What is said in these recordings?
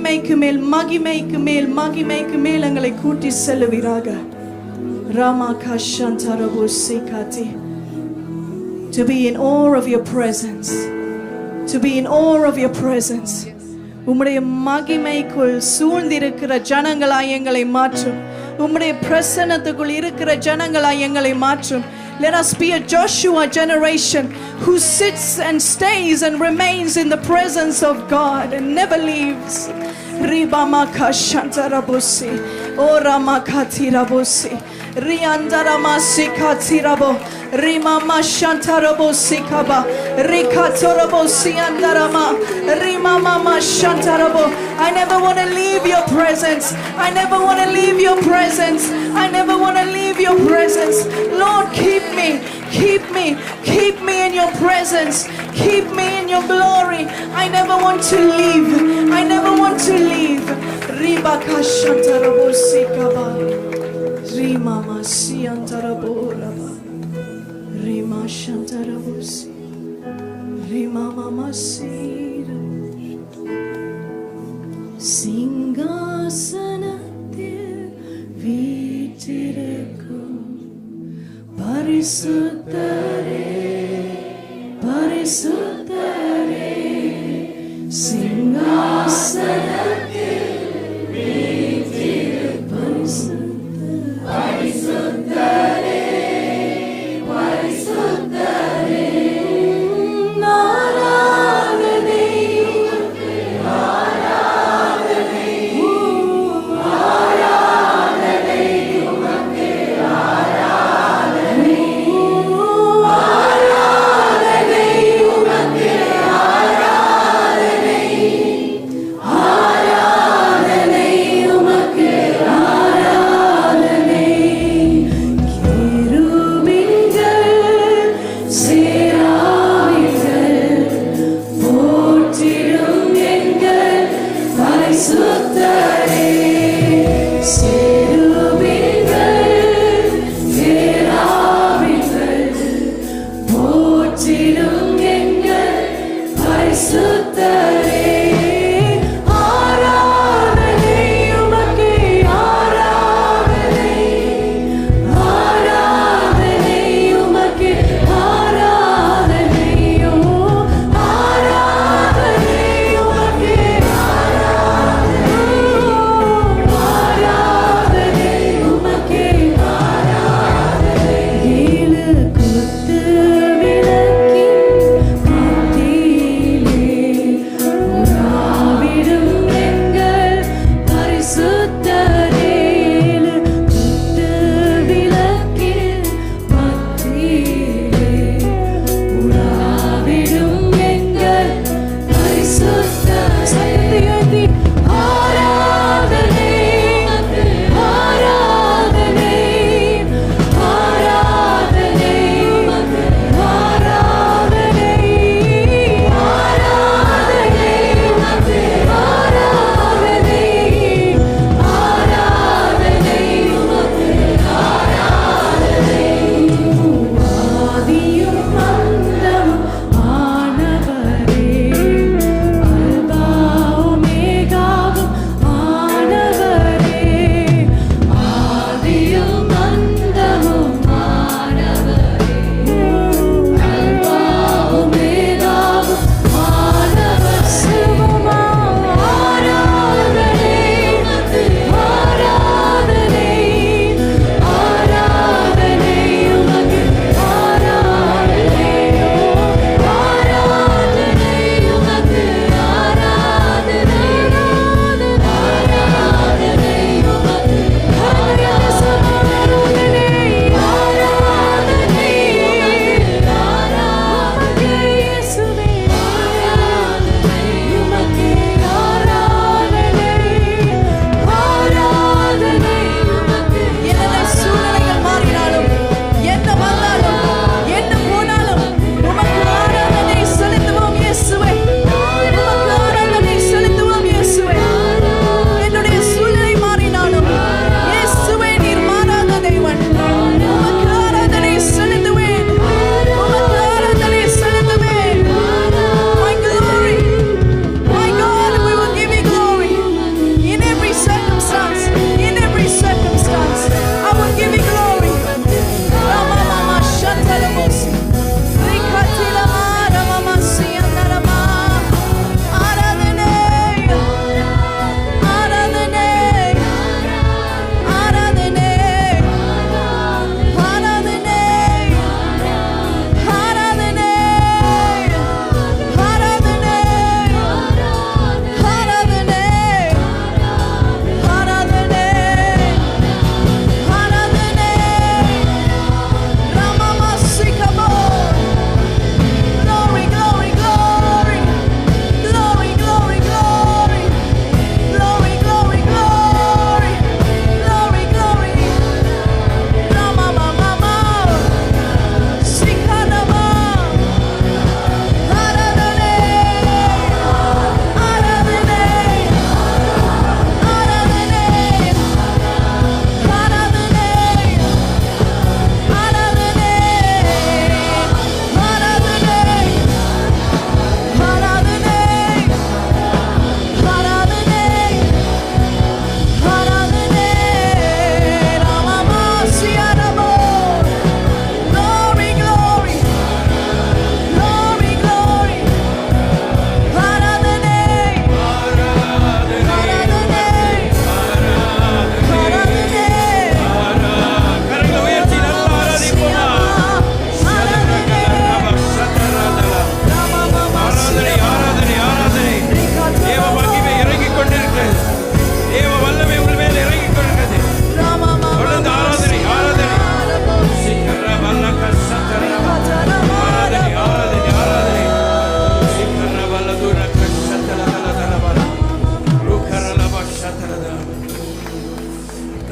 மகிமைக்கு மேல் மகிமைக்கு மேல் மகிமைக்கு மேல் எங்களை கூட்டி செல்லுவீராக. Ramaka Shantarabu Sikati. To be in awe of your presence. To be in awe of your presence. உம்முடைய மகிமைக்குள் சூழ்ந்திருக்கிற ஜனங்களாய் எங்களை மாற்றும். உம்முடைய பிரசன்னத்துக்குள் இருக்கிற ஜனங்களாய் எங்களை மாற்றும். Let us be a Joshua generation who sits and stays and remains in the presence of God and never leaves. Ribamaka Shantarabusi. Ora Makatirabusi. Riandaramasi Katirabo. Rimama Shantarabo Sikaba. Rikatorabo Siandarama. Rimama Shantarabo. I never want to leave your presence. I never want to leave your presence. I never want to leave your presence. Lord, keep me. Keep me. Keep me in your presence. Keep me in your glory. I never want to leave. I never want to leave. Ribaka Shantarabo Sikaba. Rimama Siantarabo Raba. Rima Shantarabusi. Rimama Sira. Singhasanatthil veettirukkum Parisuddhare Parisuddhare Singhasanatthil veettirukkum Parisuddhare Parisuddhare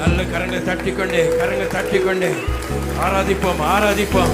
நல்ல கரங்களை தட்டிக்கொண்டே ஆராதிப்போம்.